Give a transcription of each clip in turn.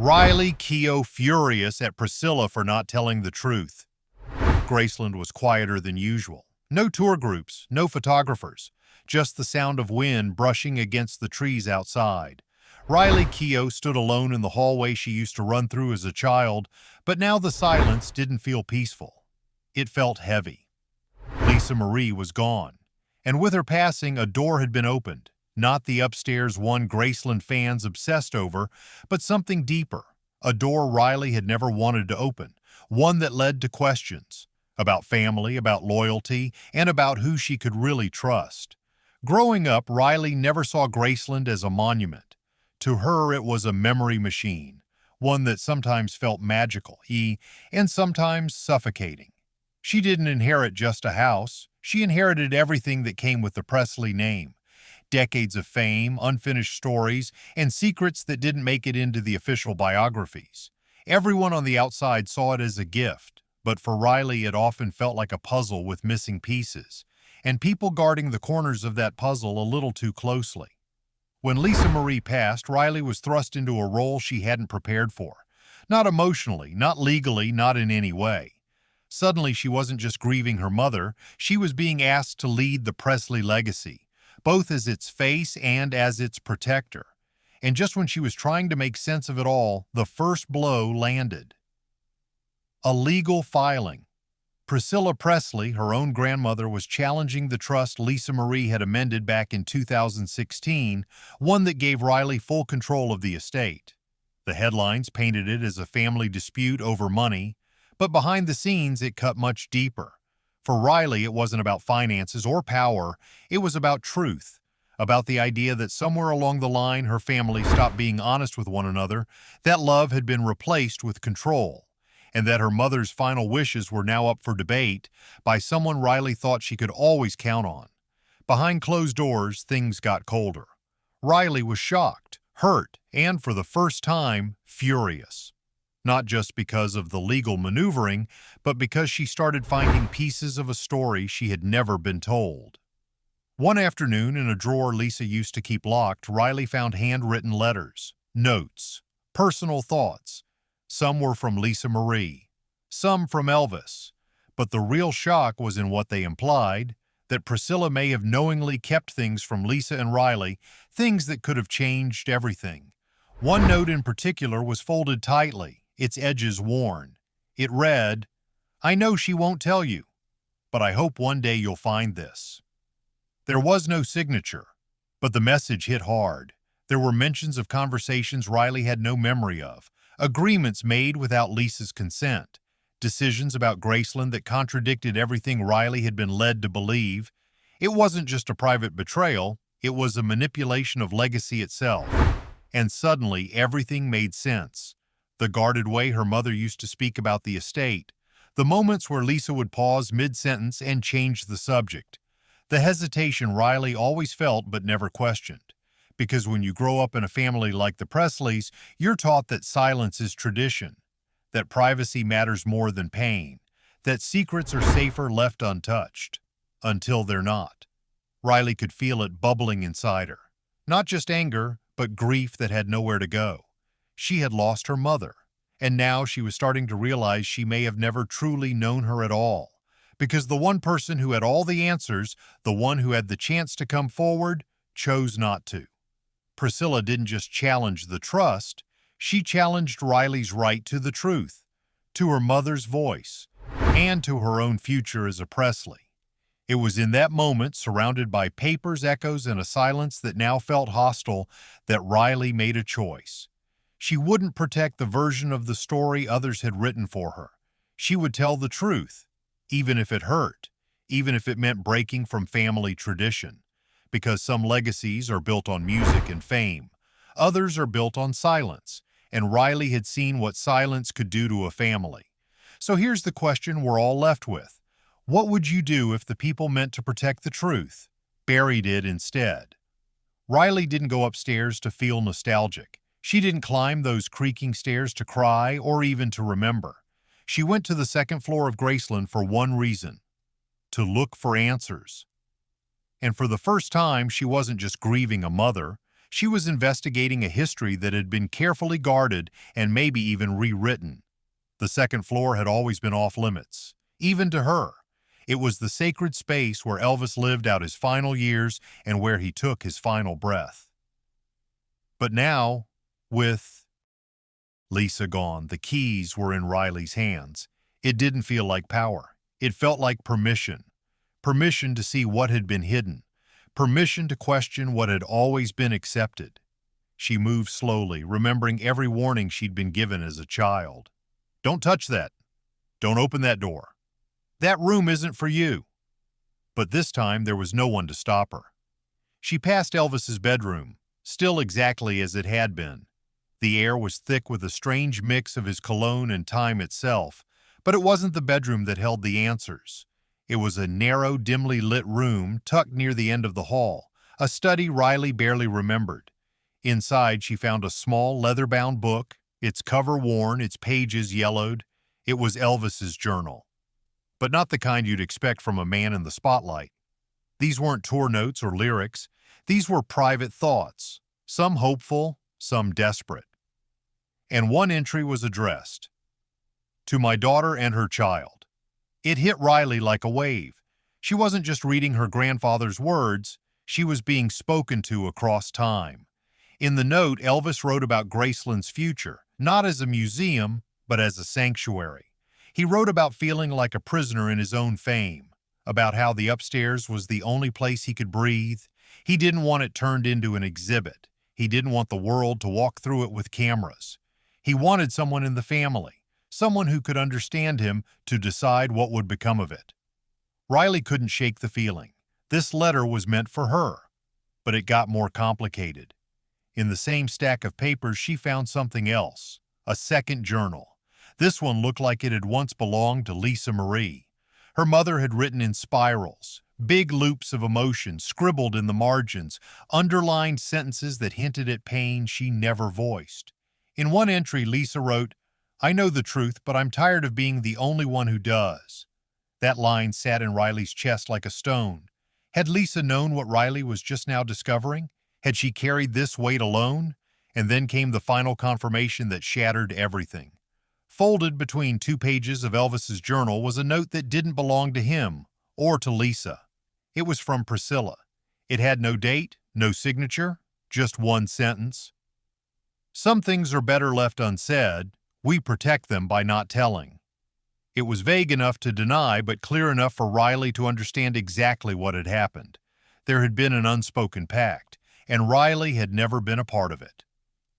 Riley Keough furious at Priscilla for not telling the truth. Graceland was quieter than usual. No tour groups, no photographers, just the sound of wind brushing against the trees outside. Riley Keough stood alone in the hallway she used to run through as a child, but now the silence didn't feel peaceful. It felt heavy. Lisa Marie was gone, and with her passing, a door had been opened. Not the upstairs one Graceland fans obsessed over, but something deeper, a door Riley had never wanted to open, one that led to questions about family, about loyalty, and about who she could really trust. Growing up, Riley never saw Graceland as a monument. To her, it was a memory machine, one that sometimes felt magical, and sometimes suffocating. She didn't inherit just a house. She inherited everything that came with the Presley name. Decades of fame, unfinished stories, and secrets that didn't make it into the official biographies. Everyone on the outside saw it as a gift, but for Riley it often felt like a puzzle with missing pieces, and people guarding the corners of that puzzle a little too closely. When Lisa Marie passed, Riley was thrust into a role she hadn't prepared for. Not emotionally, not legally, not in any way. Suddenly she wasn't just grieving her mother, she was being asked to lead the Presley legacy, both as its face and as its protector. And just when she was trying to make sense of it all, the first blow landed. A legal filing. Priscilla Presley, her own grandmother, was challenging the trust Lisa Marie had amended back in 2016, one that gave Riley full control of the estate. The headlines painted it as a family dispute over money, but behind the scenes it cut much deeper. For Riley, it wasn't about finances or power, it was about truth, about the idea that somewhere along the line her family stopped being honest with one another, that love had been replaced with control, and that her mother's final wishes were now up for debate by someone Riley thought she could always count on. Behind closed doors, things got colder. Riley was shocked, hurt, and for the first time, furious. Not just because of the legal maneuvering, but because she started finding pieces of a story she had never been told. One afternoon, in a drawer Lisa used to keep locked, Riley found handwritten letters, notes, personal thoughts. Some were from Lisa Marie, some from Elvis. But the real shock was in what they implied, that Priscilla may have knowingly kept things from Lisa and Riley, things that could have changed everything. One note in particular was folded tightly, its edges worn. It read, "I know she won't tell you, but I hope one day you'll find this." There was no signature, but the message hit hard. There were mentions of conversations Riley had no memory of, agreements made without Lisa's consent, decisions about Graceland that contradicted everything Riley had been led to believe. It wasn't just a private betrayal, it was a manipulation of legacy itself. And suddenly everything made sense. The guarded way her mother used to speak about the estate, the moments where Lisa would pause mid-sentence and change the subject, the hesitation Riley always felt but never questioned. Because when you grow up in a family like the Presleys, you're taught that silence is tradition, that privacy matters more than pain, that secrets are safer left untouched, until they're not. Riley could feel it bubbling inside her. Not just anger, but grief that had nowhere to go. She had lost her mother, and now she was starting to realize she may have never truly known her at all, because the one person who had all the answers, the one who had the chance to come forward, chose not to. Priscilla didn't just challenge the trust, she challenged Riley's right to the truth, to her mother's voice, and to her own future as a Presley. It was in that moment, surrounded by papers, echoes, and a silence that now felt hostile, that Riley made a choice. She wouldn't protect the version of the story others had written for her. She would tell the truth, even if it hurt, even if it meant breaking from family tradition. Because some legacies are built on music and fame, others are built on silence, and Riley had seen what silence could do to a family. So here's the question we're all left with. What would you do if the people meant to protect the truth buried it instead? Riley didn't go upstairs to feel nostalgic. She didn't climb those creaking stairs to cry or even to remember. She went to the second floor of Graceland for one reason: to look for answers. And for the first time, she wasn't just grieving a mother. She was investigating a history that had been carefully guarded and maybe even rewritten. The second floor had always been off-limits, even to her. It was the sacred space where Elvis lived out his final years and where he took his final breath. But now, with Lisa gone, the keys were in Riley's hands. It didn't feel like power. It felt like permission. Permission to see what had been hidden. Permission to question what had always been accepted. She moved slowly, remembering every warning she'd been given as a child. Don't touch that. Don't open that door. That room isn't for you. But this time there was no one to stop her. She passed Elvis's bedroom, still exactly as it had been. The air was thick with a strange mix of his cologne and time itself, but it wasn't the bedroom that held the answers. It was a narrow, dimly lit room tucked near the end of the hall, a study Riley barely remembered. Inside, she found a small, leather-bound book, its cover worn, its pages yellowed. It was Elvis's journal. But not the kind you'd expect from a man in the spotlight. These weren't tour notes or lyrics. These were private thoughts, some hopeful, some desperate. And one entry was addressed, "To my daughter and her child." It hit Riley like a wave. She wasn't just reading her grandfather's words, she was being spoken to across time. In the note, Elvis wrote about Graceland's future, not as a museum, but as a sanctuary. He wrote about feeling like a prisoner in his own fame, about how the upstairs was the only place he could breathe. He didn't want it turned into an exhibit. He didn't want the world to walk through it with cameras. He wanted someone in the family, someone who could understand him to decide what would become of it. Riley couldn't shake the feeling. This letter was meant for her, but it got more complicated. In the same stack of papers, she found something else, a second journal. This one looked like it had once belonged to Lisa Marie. Her mother had written in spirals, big loops of emotion scribbled in the margins, underlined sentences that hinted at pain she never voiced. In one entry, Lisa wrote, "I know the truth, but I'm tired of being the only one who does." That line sat in Riley's chest like a stone. Had Lisa known what Riley was just now discovering? Had she carried this weight alone? And then came the final confirmation that shattered everything. Folded between 2 pages of Elvis's journal was a note that didn't belong to him or to Lisa. It was from Priscilla. It had no date, no signature, just one sentence. "Some things are better left unsaid. We protect them by not telling." It was vague enough to deny, but clear enough for Riley to understand exactly what had happened. There had been an unspoken pact, and Riley had never been a part of it.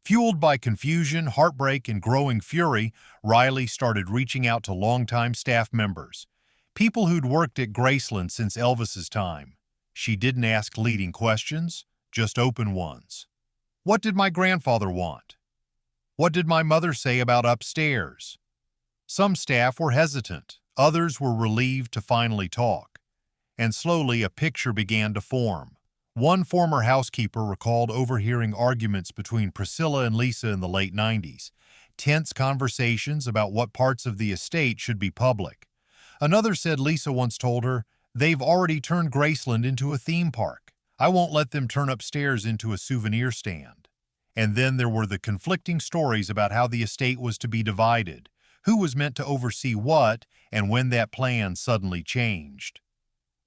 Fueled by confusion, heartbreak, and growing fury, Riley started reaching out to longtime staff members, people who'd worked at Graceland since Elvis's time. She didn't ask leading questions, just open ones. What did my grandfather want? What did my mother say about upstairs? Some staff were hesitant, others were relieved to finally talk. And slowly a picture began to form. One former housekeeper recalled overhearing arguments between Priscilla and Lisa in the late 90s, tense conversations about what parts of the estate should be public. Another said Lisa once told her, "They've already turned Graceland into a theme park. I won't let them turn upstairs into a souvenir stand." And then there were the conflicting stories about how the estate was to be divided, who was meant to oversee what, and when that plan suddenly changed.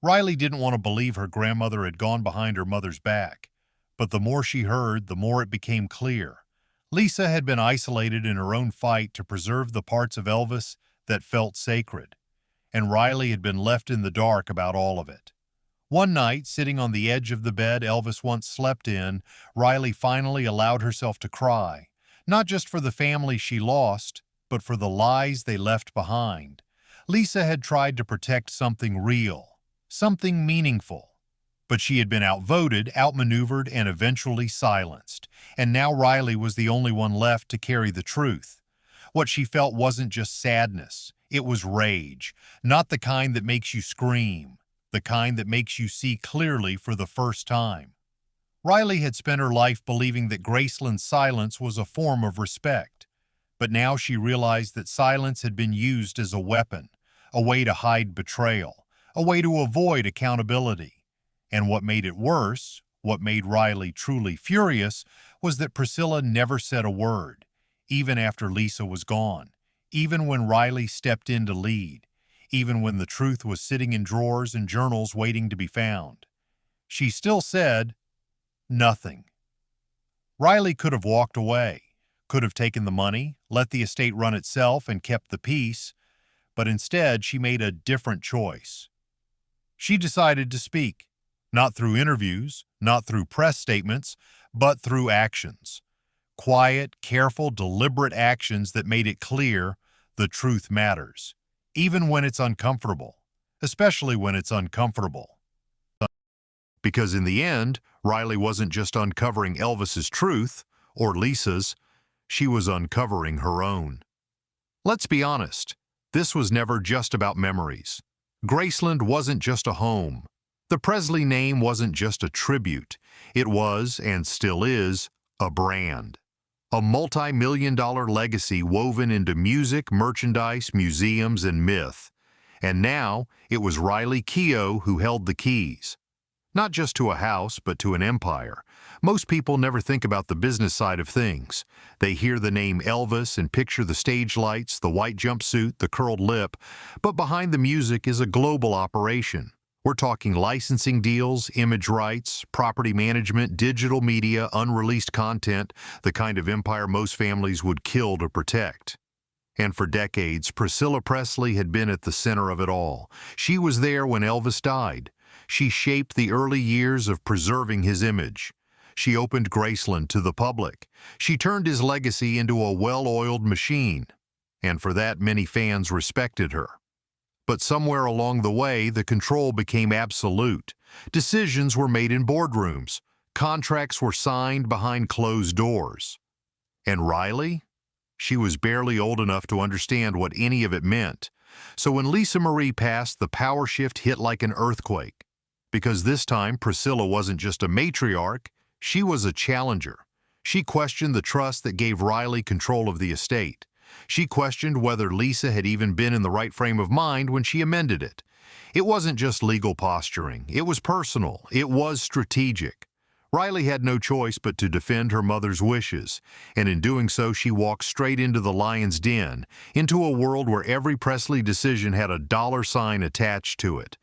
Riley didn't want to believe her grandmother had gone behind her mother's back, but the more she heard, the more it became clear. Lisa had been isolated in her own fight to preserve the parts of Elvis that felt sacred, and Riley had been left in the dark about all of it. One night, sitting on the edge of the bed Elvis once slept in, Riley finally allowed herself to cry, not just for the family she lost, but for the lies they left behind. Lisa had tried to protect something real, something meaningful, but she had been outvoted, outmaneuvered, and eventually silenced, and now Riley was the only one left to carry the truth. What she felt wasn't just sadness, it was rage, not the kind that makes you scream, the kind that makes you see clearly for the first time. Riley had spent her life believing that Graceland's silence was a form of respect, but now she realized that silence had been used as a weapon, a way to hide betrayal, a way to avoid accountability. And what made it worse What made Riley truly furious was that Priscilla never said a word, even after Lisa was gone, even when Riley stepped in to lead, even when the truth was sitting in drawers and journals waiting to be found. She still said nothing. Riley could have walked away, could have taken the money, let the estate run itself, and kept the peace, but instead she made a different choice. She decided to speak, not through interviews, not through press statements, but through actions. Quiet, careful, deliberate actions that made it clear the truth matters, even when it's uncomfortable, especially when it's uncomfortable. Because in the end, Riley wasn't just uncovering Elvis's truth, or Lisa's, she was uncovering her own. Let's be honest, this was never just about memories. Graceland wasn't just a home. The Presley name wasn't just a tribute. It was, and still is, a brand. A multi-million-dollar legacy woven into music, merchandise, museums, and myth. And now, it was Riley Keough who held the keys. Not just to a house, but to an empire. Most people never think about the business side of things. They hear the name Elvis and picture the stage lights, the white jumpsuit, the curled lip, but behind the music is a global operation. We're talking licensing deals, image rights, property management, digital media, unreleased content, the kind of empire most families would kill to protect. And for decades, Priscilla Presley had been at the center of it all. She was there when Elvis died. She shaped the early years of preserving his image. She opened Graceland to the public. She turned his legacy into a well-oiled machine. And for that, many fans respected her. But somewhere along the way, the control became absolute. Decisions were made in boardrooms. Contracts were signed behind closed doors. And Riley? She was barely old enough to understand what any of it meant. So when Lisa Marie passed, the power shift hit like an earthquake. Because this time, Priscilla wasn't just a matriarch, she was a challenger. She questioned the trust that gave Riley control of the estate. She questioned whether Lisa had even been in the right frame of mind when she amended it. It wasn't just legal posturing. It was personal. It was strategic. Riley had no choice but to defend her mother's wishes, and in doing so she walked straight into the lion's den, into a world where every Presley decision had a dollar sign attached to it.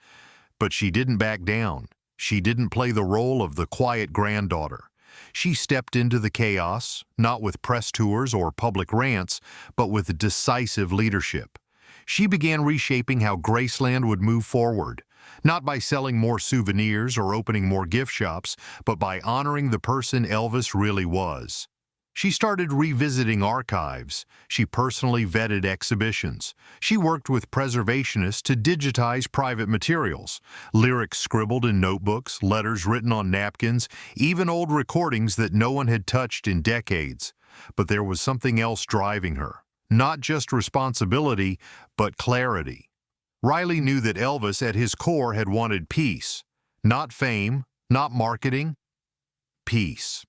But she didn't back down. She didn't play the role of the quiet granddaughter. She stepped into the chaos, not with press tours or public rants, but with decisive leadership. She began reshaping how Graceland would move forward, not by selling more souvenirs or opening more gift shops, but by honoring the person Elvis really was. She started revisiting archives. She personally vetted exhibitions. She worked with preservationists to digitize private materials, lyrics scribbled in notebooks, letters written on napkins, even old recordings that no one had touched in decades. But there was something else driving her. Not just responsibility, but clarity. Riley knew that Elvis at his core had wanted peace. Not fame, not marketing, peace.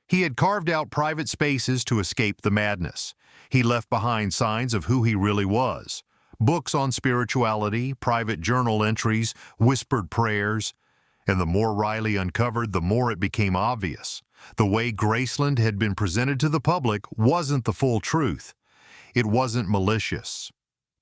He had carved out private spaces to escape the madness. He left behind signs of who he really was. Books on spirituality, private journal entries, whispered prayers. And the more Riley uncovered, the more it became obvious. The way Graceland had been presented to the public wasn't the full truth. It wasn't malicious,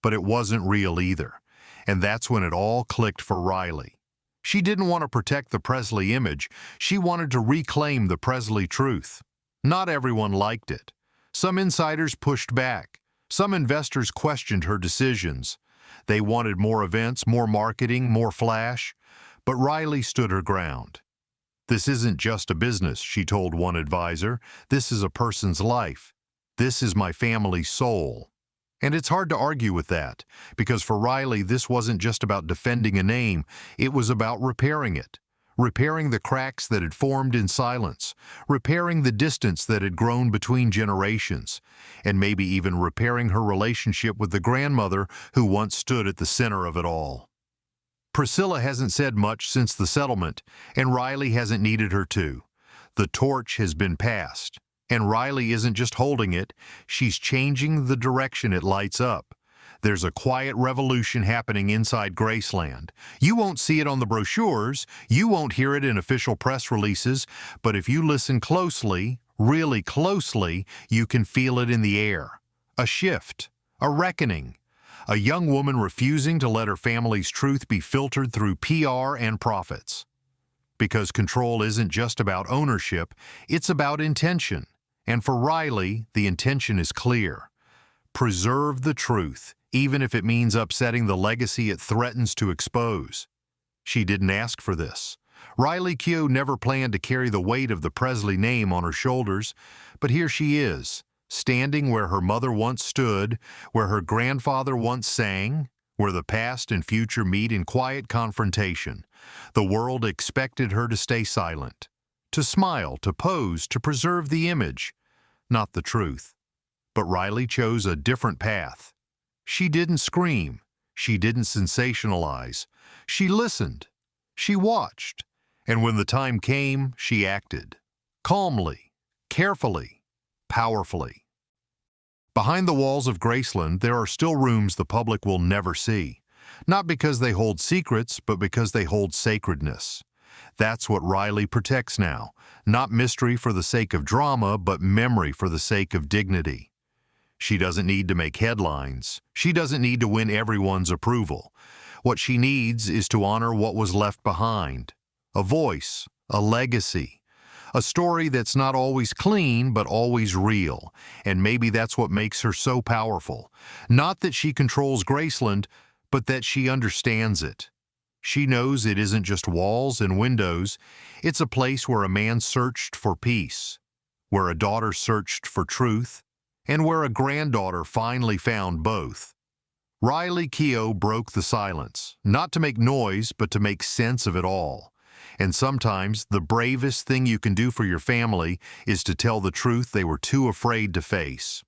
but it wasn't real either. And that's when it all clicked for Riley. She didn't want to protect the Presley image. She wanted to reclaim the Presley truth. Not everyone liked it. Some insiders pushed back. Some investors questioned her decisions. They wanted more events, more marketing, more flash. But Riley stood her ground. "This isn't just a business," she told one advisor. "This is a person's life. This is my family's soul." And it's hard to argue with that, because for Riley, this wasn't just about defending a name, it was about repairing it. Repairing the cracks that had formed in silence, repairing the distance that had grown between generations, and maybe even repairing her relationship with the grandmother who once stood at the center of it all. Priscilla hasn't said much since the settlement, and Riley hasn't needed her to. The torch has been passed. And Riley isn't just holding it, she's changing the direction it lights up. There's a quiet revolution happening inside Graceland. You won't see it on the brochures, you won't hear it in official press releases, but if you listen closely, really closely, you can feel it in the air. A shift, a reckoning, a young woman refusing to let her family's truth be filtered through PR and profits. Because control isn't just about ownership, it's about intention. And for Riley, the intention is clear. Preserve the truth, even if it means upsetting the legacy it threatens to expose. She didn't ask for this. Riley Keough never planned to carry the weight of the Presley name on her shoulders, but here she is, standing where her mother once stood, where her grandfather once sang, where the past and future meet in quiet confrontation. The world expected her to stay silent, to smile, to pose, to preserve the image, not the truth. But Riley chose a different path. She didn't scream. She didn't sensationalize. She listened. She watched. And when the time came, she acted. Calmly, carefully, powerfully. Behind the walls of Graceland, there are still rooms the public will never see. Not because they hold secrets, but because they hold sacredness. That's what Riley protects now. Not mystery for the sake of drama, but memory for the sake of dignity. She doesn't need to make headlines. She doesn't need to win everyone's approval. What she needs is to honor what was left behind. A voice, a legacy, a story that's not always clean, but always real. And maybe that's what makes her so powerful. Not that she controls Graceland, but that she understands it. She knows it isn't just walls and windows. It's a place where a man searched for peace, where a daughter searched for truth, and where a granddaughter finally found both. Riley Keough broke the silence, not to make noise, but to make sense of it all. And sometimes the bravest thing you can do for your family is to tell the truth they were too afraid to face.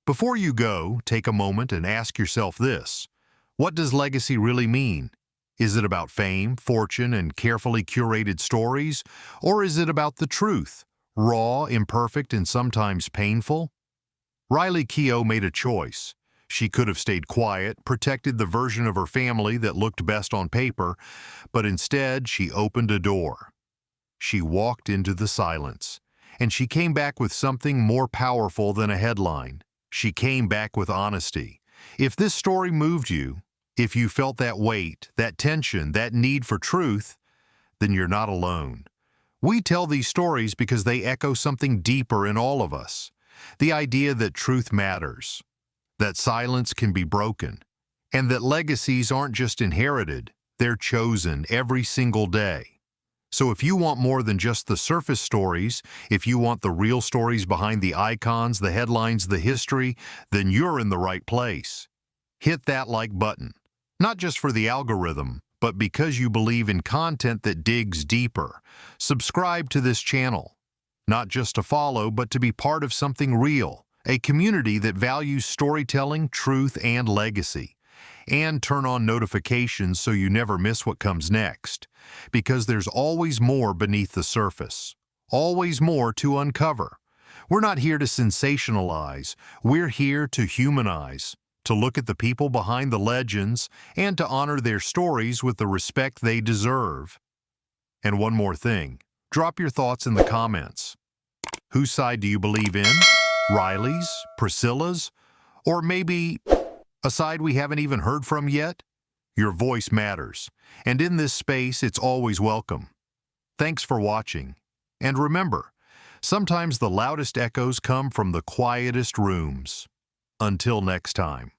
Before you go, take a moment and ask yourself this: what does legacy really mean? Is it about fame, fortune, and carefully curated stories? Or is it about the truth, raw, imperfect, and sometimes painful? Riley Keough made a choice. She could have stayed quiet, protected the version of her family that looked best on paper, but instead she opened a door. She walked into the silence, and she came back with something more powerful than a headline. She came back with honesty. If this story moved you, if you felt that weight, that tension, that need for truth, then you're not alone. We tell these stories because they echo something deeper in all of us. The idea that truth matters, that silence can be broken, and that legacies aren't just inherited, they're chosen every single day. So if you want more than just the surface stories, if you want the real stories behind the icons, the headlines, the history, then you're in the right place. Hit that like button, not just for the algorithm, but because you believe in content that digs deeper. Subscribe to this channel, not just to follow, but to be part of something real, a community that values storytelling, truth, and legacy. And turn on notifications so you never miss what comes next, because there's always more beneath the surface, always more to uncover. We're not here to sensationalize, we're here to humanize, to look at the people behind the legends and to honor their stories with the respect they deserve. And one more thing, drop your thoughts in the comments. Whose side do you believe in? Riley's, Priscilla's, or maybe a side we haven't even heard from yet? Your voice matters, and in this space it's always welcome. Thanks for watching, and remember, sometimes the loudest echoes come from the quietest rooms. Until next time.